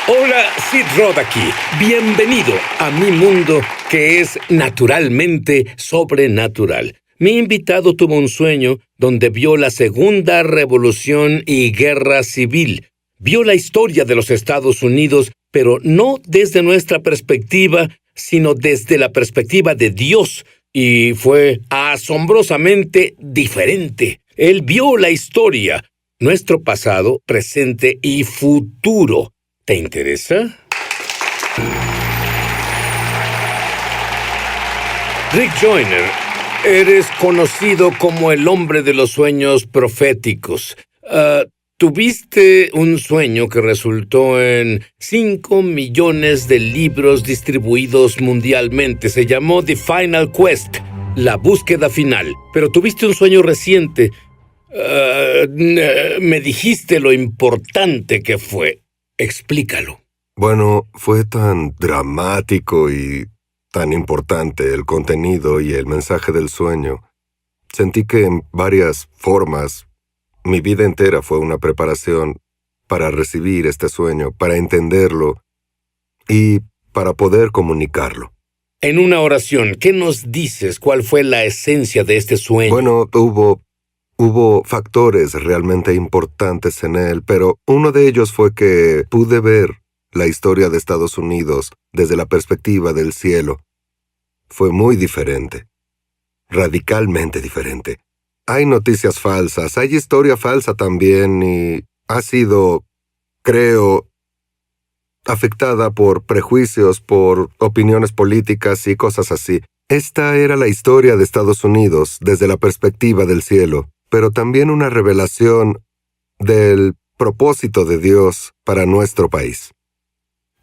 Hola, Sid Roth aquí. Bienvenido a mi mundo que es naturalmente sobrenatural. Mi invitado tuvo un sueño donde vio la Segunda Revolución y Guerra Civil. Vio la historia de los Estados Unidos, pero no desde nuestra perspectiva, sino desde la perspectiva de Dios. Y fue asombrosamente diferente. Él vio la historia, nuestro pasado, presente y futuro. ¿Te interesa? Rick Joyner, eres conocido como el hombre de los sueños proféticos. Tuviste un sueño que resultó en 5 millones de libros distribuidos mundialmente. Se llamó The Final Quest, la búsqueda final. Pero tuviste un sueño reciente. Me dijiste lo importante que fue. Explícalo. Bueno, fue tan dramático y tan importante el contenido y el mensaje del sueño. Sentí que en varias formas, mi vida entera fue una preparación para recibir este sueño, para entenderlo y para poder comunicarlo. En una oración, ¿qué nos dices? ¿Cuál fue la esencia de este sueño? Bueno, hubo factores realmente importantes en él, pero uno de ellos fue que pude ver la historia de Estados Unidos desde la perspectiva del cielo. Fue muy diferente, radicalmente diferente. Hay noticias falsas, hay historia falsa también y ha sido, creo, afectada por prejuicios, por opiniones políticas y cosas así. Esta era la historia de Estados Unidos desde la perspectiva del cielo, pero también una revelación del propósito de Dios para nuestro país.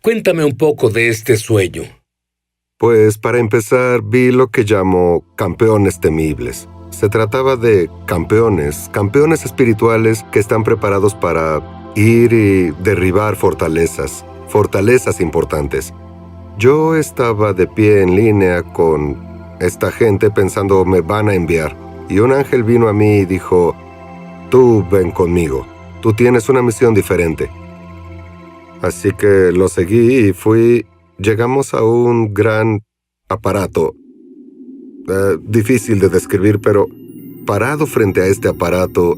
Cuéntame un poco de este sueño. Pues para empezar vi lo que llamo campeones temibles. Se trataba de campeones espirituales que están preparados para ir y derribar fortalezas importantes. Yo estaba de pie en línea con esta gente pensando me van a enviar. Y un ángel vino a mí y dijo, tú ven conmigo, tú tienes una misión diferente. Así que lo seguí y llegamos a un gran aparato. Difícil de describir, pero parado frente a este aparato,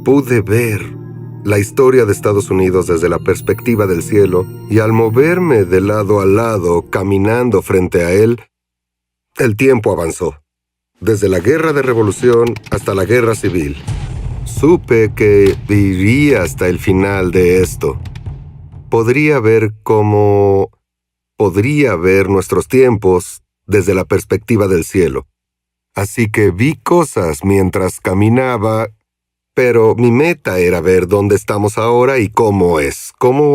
pude ver la historia de Estados Unidos desde la perspectiva del cielo, y al moverme de lado a lado, caminando frente a él, el tiempo avanzó. Desde la guerra de revolución hasta la guerra civil. Supe que iría hasta el final de esto. Podría ver nuestros tiempos desde la perspectiva del cielo. Así que vi cosas mientras caminaba, pero mi meta era ver dónde estamos ahora y cómo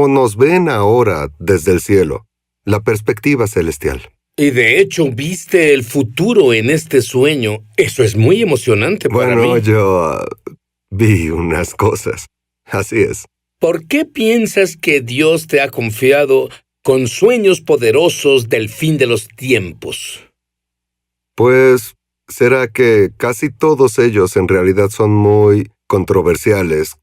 nos ven ahora desde el cielo, la perspectiva celestial. Y de hecho, viste el futuro en este sueño. Eso es muy emocionante para mí. Bueno, yo vi unas cosas. Así es. ¿Por qué piensas que Dios te ha confiado con sueños poderosos del fin de los tiempos? Pues, será que casi todos ellos en realidad son muy controversiales.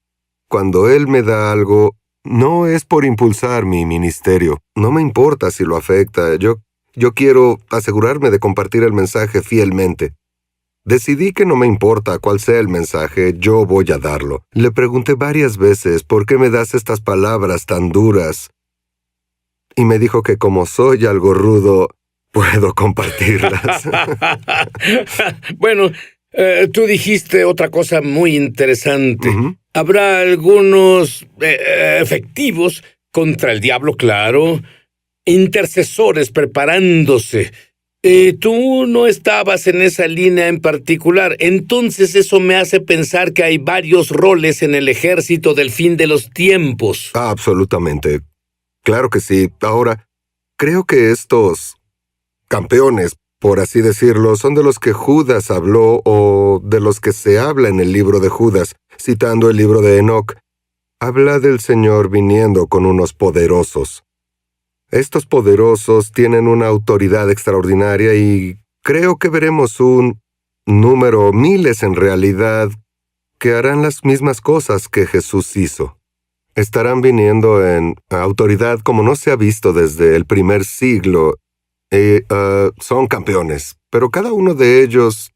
Cuando Él me da algo, no es por impulsar mi ministerio. No me importa si lo afecta. Yo quiero asegurarme de compartir el mensaje fielmente. Decidí que no me importa cuál sea el mensaje, yo voy a darlo. Le pregunté varias veces, ¿por qué me das estas palabras tan duras? Y me dijo que como soy algo rudo, puedo compartirlas. Bueno, tú dijiste otra cosa muy interesante. Uh-huh. Habrá algunos efectivos contra el diablo, claro. Intercesores preparándose. Tú no estabas en esa línea en particular. Entonces eso me hace pensar que hay varios roles en el ejército del fin de los tiempos. Absolutamente. Claro que sí. Ahora, creo que estos campeones, por así decirlo, son de los que Judas habló o de los que se habla en el libro de Judas, citando el libro de Enoc. Habla del Señor viniendo con unos poderosos. Estos poderosos tienen una autoridad extraordinaria y creo que veremos un número, miles en realidad, que harán las mismas cosas que Jesús hizo. estarán viniendo en autoridad como no se ha visto desde el primer siglo. Son campeones, pero cada uno de ellos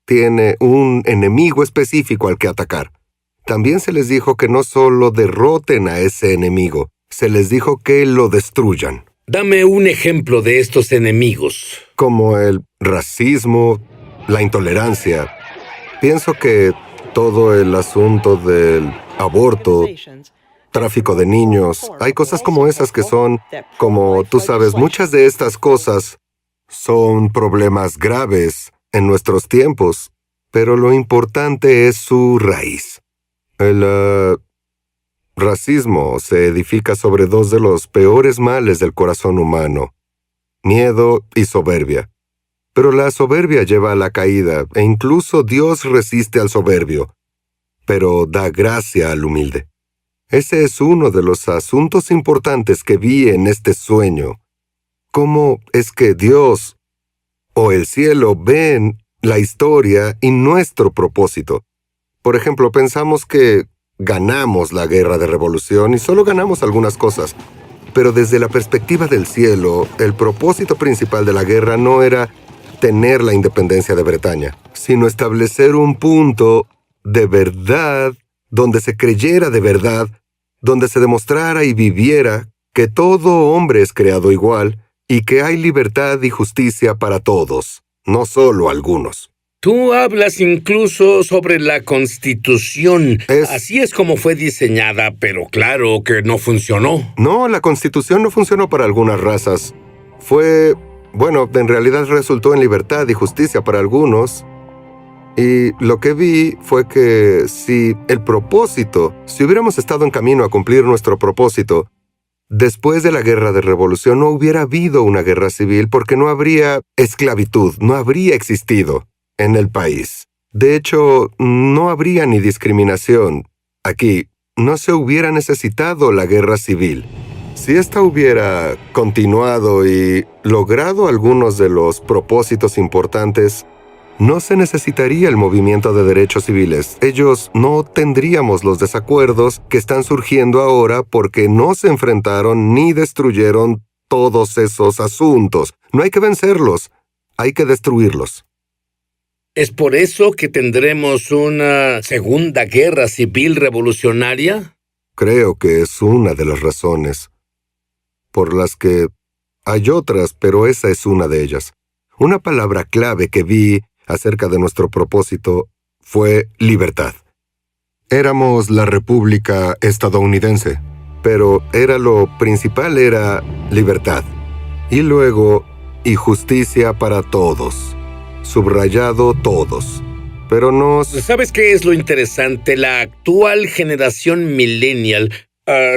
tiene un enemigo específico al que atacar. También se les dijo que no solo derroten a ese enemigo, se les dijo que lo destruyan. Dame un ejemplo de estos enemigos. Como el racismo, la intolerancia. Pienso que todo el asunto del aborto, tráfico de niños, hay cosas como esas que son, como tú sabes, muchas de estas cosas son problemas graves en nuestros tiempos, pero lo importante es su raíz. El racismo se edifica sobre dos de los peores males del corazón humano: miedo y soberbia. Pero la soberbia lleva a la caída, e incluso Dios resiste al soberbio, pero da gracia al humilde. Ese es uno de los asuntos importantes que vi en este sueño. ¿Cómo es que Dios o el cielo ven la historia y nuestro propósito? Por ejemplo, pensamos que ganamos la guerra de revolución y solo ganamos algunas cosas. Pero desde la perspectiva del cielo, el propósito principal de la guerra no era tener la independencia de Bretaña, sino establecer un punto de verdad, donde se creyera de verdad, donde se demostrara y viviera que todo hombre es creado igual y que hay libertad y justicia para todos, no solo algunos. Tú hablas incluso sobre la Constitución. Así es como fue diseñada, pero claro que no funcionó. No, la Constitución no funcionó para algunas razas. En realidad resultó en libertad y justicia para algunos. Y lo que vi fue que si hubiéramos estado en camino a cumplir nuestro propósito, después de la guerra de revolución no hubiera habido una guerra civil porque no habría esclavitud, no habría existido en el país. De hecho, no habría ni discriminación. Aquí no se hubiera necesitado la guerra civil. Si esta hubiera continuado y logrado algunos de los propósitos importantes, no se necesitaría el movimiento de derechos civiles. No tendríamos los desacuerdos que están surgiendo ahora porque no se enfrentaron ni destruyeron todos esos asuntos. No hay que vencerlos, hay que destruirlos. ¿Es por eso que tendremos una segunda guerra civil revolucionaria? Creo que es una de las razones por las que hay otras, pero esa es una de ellas. Una palabra clave que vi acerca de nuestro propósito fue libertad. Éramos la República estadounidense, pero lo principal era libertad. Y luego, y justicia para todos. Subrayado todos. Pero no... ¿Sabes qué es lo interesante? La actual generación millennial,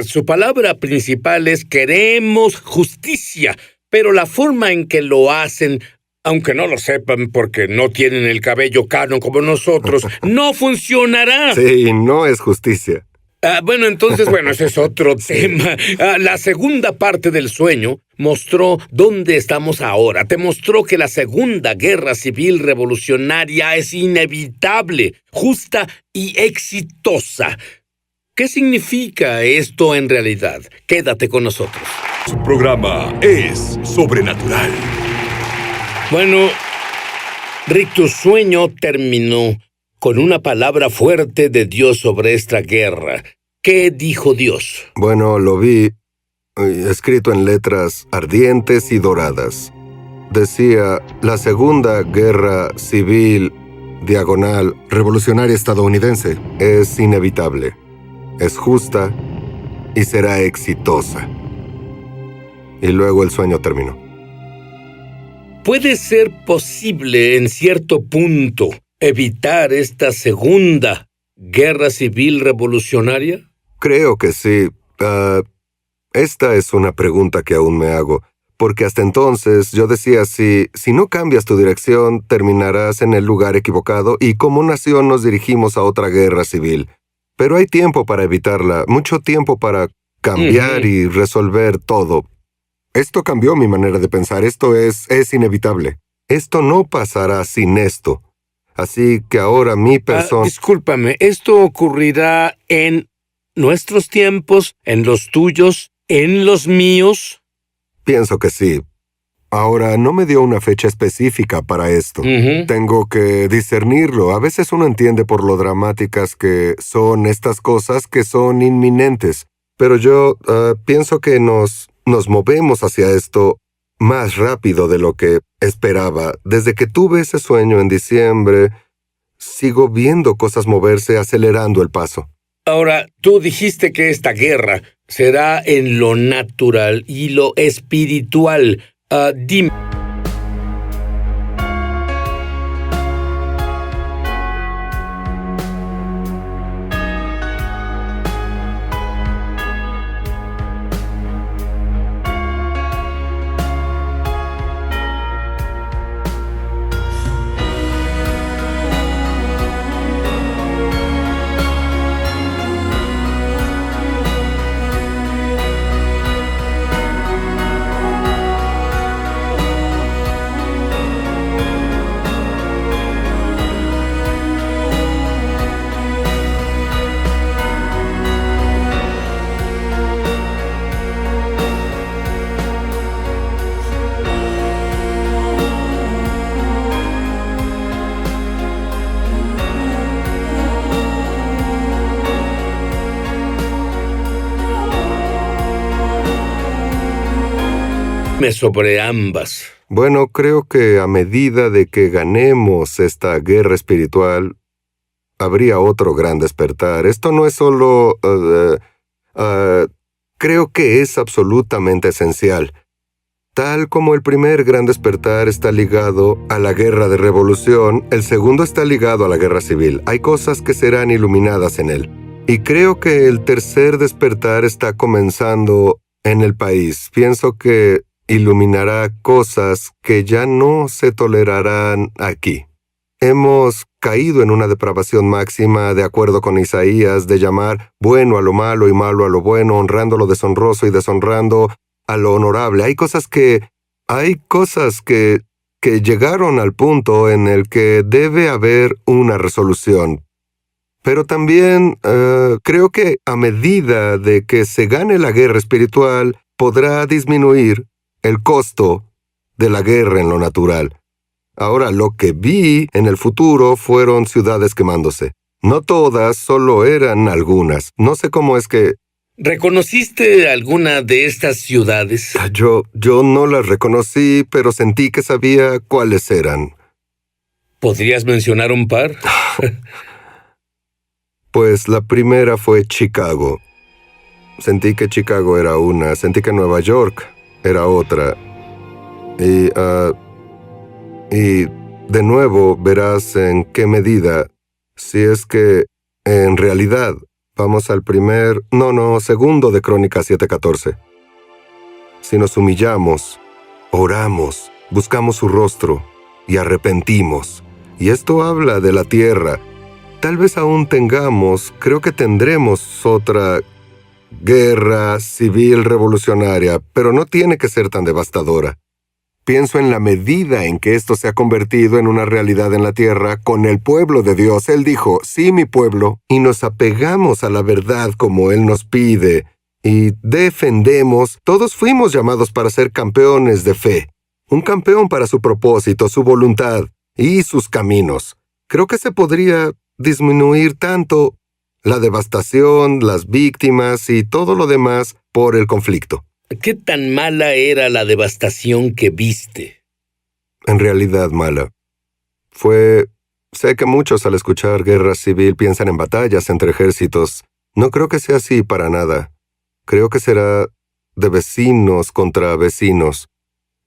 su palabra principal es queremos justicia, pero la forma en que lo hacen, aunque no lo sepan porque no tienen el cabello cano como nosotros, no funcionará. Sí, no es justicia. Ese es otro tema. La segunda parte del sueño mostró dónde estamos ahora. Te mostró que la segunda guerra civil revolucionaria es inevitable, justa y exitosa. ¿Qué significa esto en realidad? Quédate con nosotros. Su programa es sobrenatural. Bueno, Rick, tu sueño terminó con una palabra fuerte de Dios sobre esta guerra. ¿Qué dijo Dios? Bueno, lo vi escrito en letras ardientes y doradas. Decía, la Segunda Guerra Civil, revolucionaria estadounidense, es inevitable, es justa y será exitosa. Y luego el sueño terminó. ¿Puede ser posible, en cierto punto, evitar esta segunda guerra civil revolucionaria? Creo que sí. Esta es una pregunta que aún me hago, porque hasta entonces yo decía, si no cambias tu dirección, terminarás en el lugar equivocado y como nación nos dirigimos a otra guerra civil. Pero hay tiempo para evitarla, mucho tiempo para cambiar y resolver todo. Esto cambió mi manera de pensar, esto es inevitable. Esto no pasará sin esto. Así que ahora mi persona... Discúlpame, esto ocurrirá en nuestros tiempos, en los tuyos, en los míos? Pienso que sí. Ahora, no me dio una fecha específica para esto. Tengo que discernirlo. A veces uno entiende por lo dramáticas que son estas cosas que son inminentes. Pero yo pienso que nos movemos hacia esto más rápido de lo que esperaba. Desde que tuve ese sueño en diciembre, sigo viendo cosas moverse acelerando el paso. Ahora, tú dijiste que esta guerra será en lo natural y lo espiritual. Dime. Sobre ambas. Bueno, creo que a medida de que ganemos esta guerra espiritual, habría otro gran despertar. Esto no es solo... creo que es absolutamente esencial. Tal como el primer gran despertar está ligado a la guerra de revolución, el segundo está ligado a la guerra civil. Hay cosas que serán iluminadas en él. Y creo que el tercer despertar está comenzando en el país. Pienso que iluminará cosas que ya no se tolerarán aquí. Hemos caído en una depravación máxima, de acuerdo con Isaías, de llamar bueno a lo malo y malo a lo bueno, honrando lo deshonroso y deshonrando a lo honorable. Hay cosas que llegaron al punto en el que debe haber una resolución. Pero también creo que a medida de que se gane la guerra espiritual, podrá disminuir el costo de la guerra en lo natural. Ahora, lo que vi en el futuro fueron ciudades quemándose. No todas, solo eran algunas. No sé cómo es que... ¿Reconociste alguna de estas ciudades? Yo no las reconocí, pero sentí que sabía cuáles eran. ¿Podrías mencionar un par? Pues la primera fue Chicago. Sentí que Chicago era una, sentí que Nueva York era otra. Y de nuevo verás en qué medida, si es que en realidad vamos al segundo de Crónicas 7:14. Si nos humillamos, oramos, buscamos su rostro y arrepentimos. Y esto habla de la tierra. Tal vez aún creo que tendremos otra guerra civil revolucionaria, pero no tiene que ser tan devastadora. Pienso en la medida en que esto se ha convertido en una realidad en la tierra con el pueblo de Dios. Él dijo, sí, mi pueblo, y nos apegamos a la verdad como Él nos pide, y defendemos. Todos fuimos llamados para ser campeones de fe. Un campeón para su propósito, su voluntad y sus caminos. Creo que se podría disminuir tanto la devastación, las víctimas y todo lo demás por el conflicto. ¿Qué tan mala era la devastación que viste? En realidad mala. Sé que muchos al escuchar guerra civil piensan en batallas entre ejércitos. No creo que sea así para nada. Creo que será de vecinos contra vecinos.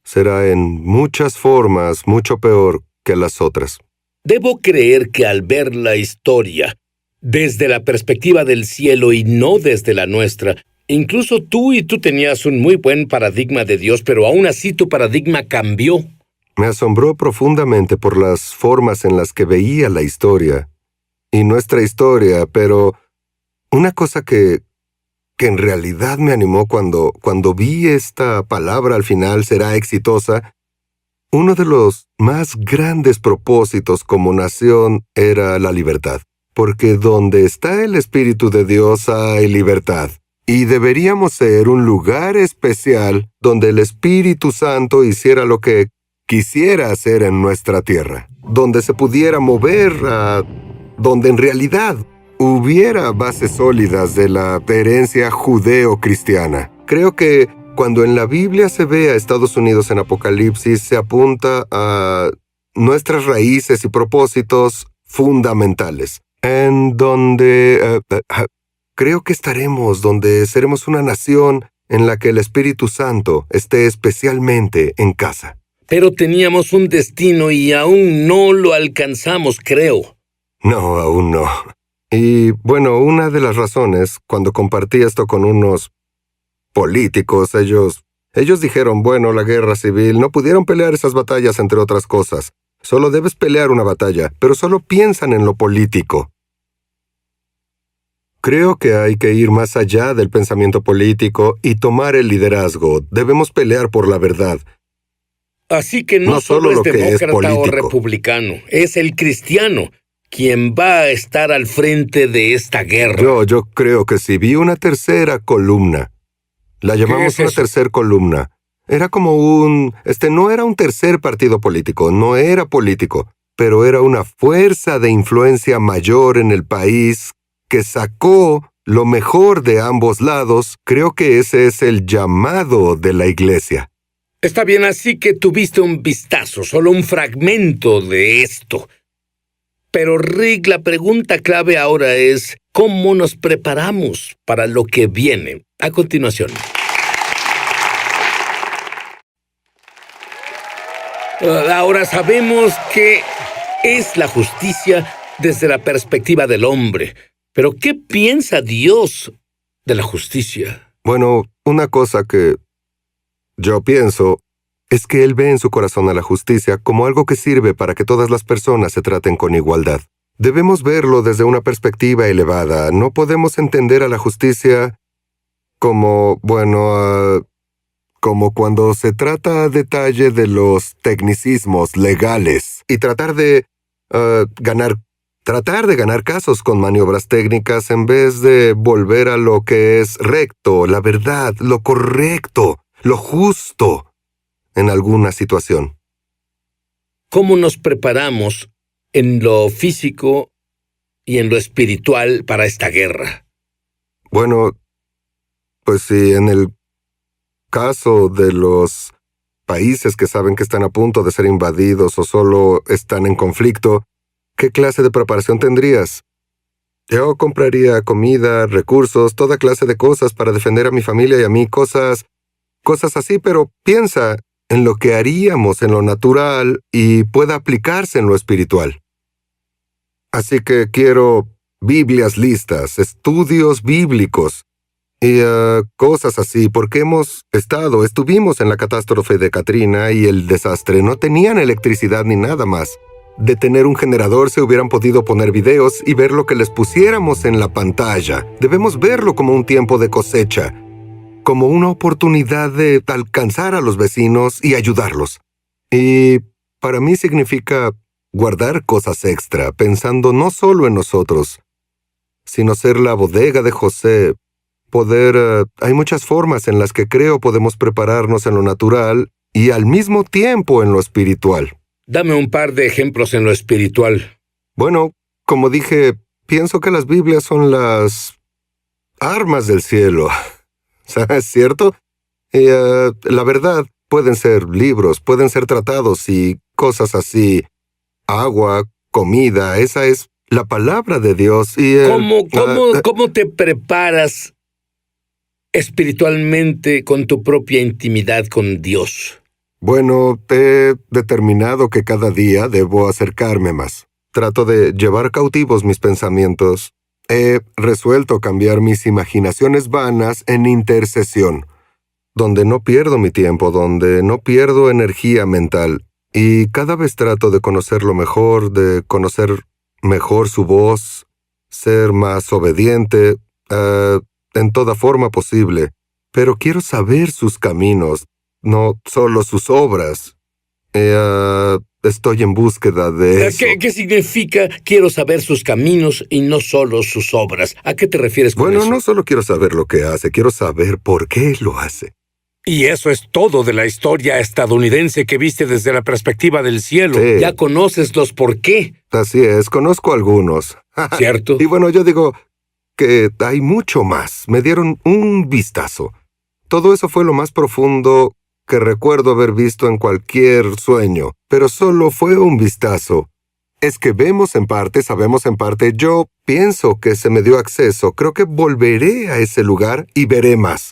Será en muchas formas mucho peor que las otras. Debo creer que al ver la historia desde la perspectiva del cielo y no desde la nuestra, incluso tú tenías un muy buen paradigma de Dios, pero aún así tu paradigma cambió. Me asombró profundamente por las formas en las que veía la historia y nuestra historia, pero una cosa que en realidad me animó cuando vi esta palabra al final, será exitosa. Uno de los más grandes propósitos como nación era la libertad. porque donde está el Espíritu de Dios hay libertad. Y deberíamos ser un lugar especial donde el Espíritu Santo hiciera lo que quisiera hacer en nuestra tierra, donde se pudiera mover donde en realidad hubiera bases sólidas de la herencia judeo-cristiana. Creo que cuando en la Biblia se ve a Estados Unidos en Apocalipsis, se apunta a nuestras raíces y propósitos fundamentales, en donde creo que estaremos, donde seremos una nación en la que el Espíritu Santo esté especialmente en casa. Pero teníamos un destino y aún no lo alcanzamos, creo. No, aún no. Y bueno, una de las razones, cuando compartí esto con unos políticos, ellos dijeron, bueno, la guerra civil, no pudieron pelear esas batallas entre otras cosas. Solo debes pelear una batalla, pero solo piensan en lo político. Creo que hay que ir más allá del pensamiento político y tomar el liderazgo. Debemos pelear por la verdad. Así que no solo es demócrata o republicano, es el cristiano quien va a estar al frente de esta guerra. Yo creo que sí. Vi una tercera columna. La llamamos una tercera columna. Era como no era un tercer partido político, no era político, pero era una fuerza de influencia mayor en el país que sacó lo mejor de ambos lados. Creo que ese es el llamado de la iglesia. Está bien, así que tuviste un vistazo, solo un fragmento de esto. Pero Rick, la pregunta clave ahora es, ¿cómo nos preparamos para lo que viene a continuación? Ahora sabemos que es la justicia desde la perspectiva del hombre. Pero ¿qué piensa Dios de la justicia? Bueno, una cosa que yo pienso es que Él ve en su corazón a la justicia como algo que sirve para que todas las personas se traten con igualdad. Debemos verlo desde una perspectiva elevada. No podemos entender a la justicia como, como cuando se trata a detalle de los tecnicismos legales y tratar de ganar casos con maniobras técnicas en vez de volver a lo que es recto, la verdad, lo correcto, lo justo en alguna situación. ¿Cómo nos preparamos en lo físico y en lo espiritual para esta guerra? Bueno, pues sí, en el caso de los países que saben que están a punto de ser invadidos o solo están en conflicto, ¿qué clase de preparación tendrías? Yo compraría comida, recursos, toda clase de cosas para defender a mi familia y a mí, cosas así, pero piensa en lo que haríamos en lo natural y pueda aplicarse en lo espiritual. Así que quiero Biblias listas, estudios bíblicos y cosas así, porque estuvimos en la catástrofe de Katrina y el desastre. No tenían electricidad ni nada más. De tener un generador se hubieran podido poner videos y ver lo que les pusiéramos en la pantalla. Debemos verlo como un tiempo de cosecha, como una oportunidad de alcanzar a los vecinos y ayudarlos. Y para mí significa guardar cosas extra, pensando no solo en nosotros, sino ser la bodega de José. Hay muchas formas en las que creo podemos prepararnos en lo natural y al mismo tiempo en lo espiritual. Dame un par de ejemplos en lo espiritual. Bueno, como dije, pienso que las Biblias son las armas del cielo. ¿Es cierto? La verdad, pueden ser libros, pueden ser tratados y cosas así. Agua, comida, esa es la palabra de Dios. Y, ¿Cómo te preparas espiritualmente con tu propia intimidad con Dios? Bueno, he determinado que cada día debo acercarme más. Trato de llevar cautivos mis pensamientos. He resuelto cambiar mis imaginaciones vanas en intercesión, donde no pierdo mi tiempo, donde no pierdo energía mental. Y cada vez trato de conocerlo mejor, de conocer mejor su voz, ser más obediente, en toda forma posible. Pero quiero saber sus caminos, no solo sus obras. Estoy en búsqueda de eso. ¿Qué significa quiero saber sus caminos y no solo sus obras? ¿A qué te refieres con eso? Bueno, no solo quiero saber lo que hace, quiero saber por qué lo hace. Y eso es todo de la historia estadounidense que viste desde la perspectiva del cielo. Sí. Ya conoces los por qué. Así es, conozco algunos. ¿Cierto? Y bueno, yo digo que hay mucho más. Me dieron un vistazo. Todo eso fue lo más profundo que recuerdo haber visto en cualquier sueño, pero solo fue un vistazo. Es que vemos en parte, sabemos en parte. Yo pienso que se me dio acceso. Creo que volveré a ese lugar y veré más.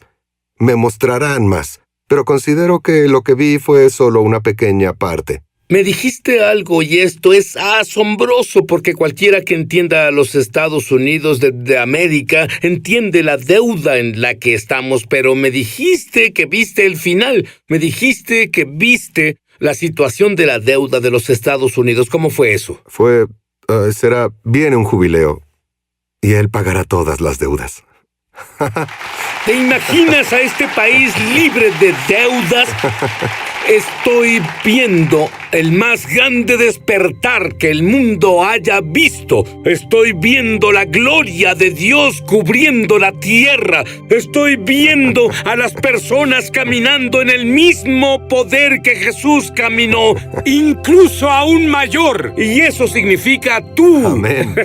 Me mostrarán más, pero considero que lo que vi fue solo una pequeña parte. Me dijiste algo y esto es asombroso porque cualquiera que entienda a los Estados Unidos de América entiende la deuda en la que estamos, pero me dijiste que viste el final. Me dijiste que viste la situación de la deuda de los Estados Unidos. ¿Cómo fue eso? Viene un jubileo y él pagará todas las deudas. ¿Te imaginas a este país libre de deudas? Estoy viendo el más grande despertar que el mundo haya visto. Estoy viendo la gloria de Dios cubriendo la tierra. Estoy viendo a las personas caminando en el mismo poder que Jesús caminó, incluso aún mayor. Y eso significa tú. Amén.